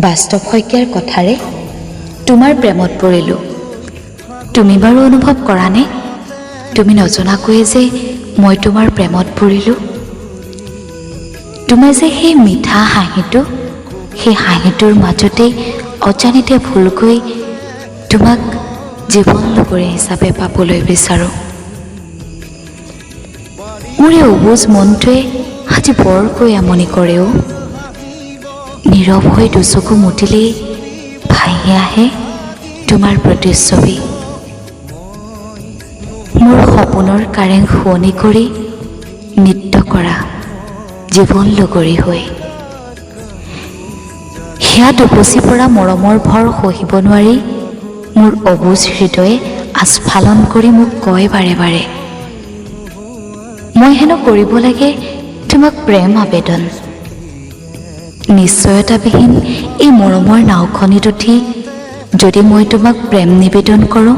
বাস্তৱ শইকীয়াৰ কথাৰে তোমাৰ প্ৰেমত পৰিলোঁ। তুমি বাৰু অনুভৱ কৰানে? তুমি নজনাকৈয়ে যে মই তোমাৰ প্ৰেমত পৰিলোঁ। তোমাৰ যে সেই মিঠা হাঁহিটো, সেই হাঁহিটোৰ মাজতেই অজানিতে ভুলকৈ তোমাক জীৱন লগৰী হিচাপে পাবলৈ বিচাৰোঁ। মোৰ এই অবুজ মনটোৱে আজি বৰকৈ আমনি কৰেও। নীৰৱ হৈ দুচকু মুটিলেই ভাহি আহে তোমাৰ প্ৰতিচ্ছবি। মোৰ সপোনৰ কাৰেং শুৱনি কৰি নৃত্য কৰা জীৱন লগৰী হৈ। সেয়া দুপচি পৰা মৰমৰ ভৰ সহিব নোৱাৰি মোৰ অবুজ হৃদয়ে আস্ফালন কৰি মোক কয় বাৰে বাৰে, মই হেনো কৰিব লাগে তোমাক প্ৰেম আবেদন। নিশ্চয়তাবিহীন এই মৰমৰ নাওখনিত উঠি যদি মই তোমাক প্ৰেম নিবেদন কৰোঁ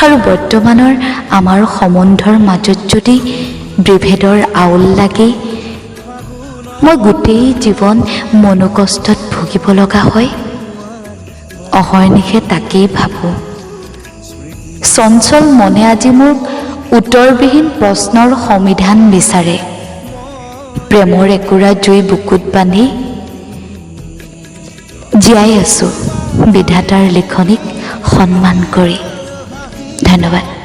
আৰু বৰ্তমানৰ আমাৰ সম্বন্ধৰ মাজত যদি বিভেদৰ আউল লাগি মই গোটেই জীৱন মনোকষ্টত ভুগিব লগা হয়, অহৰ্নিশে তাকেই ভাবোঁ। চঞ্চল মনে আজি মোক উত্তৰবিহীন প্ৰশ্নৰ সমিধান বিচাৰে। প্ৰেমৰ একুৰা জুই বুকুত বান্ধি জীয়াই আছোঁ বিধাতাৰ লিখনিক সন্মান কৰি। ধন্যবাদ।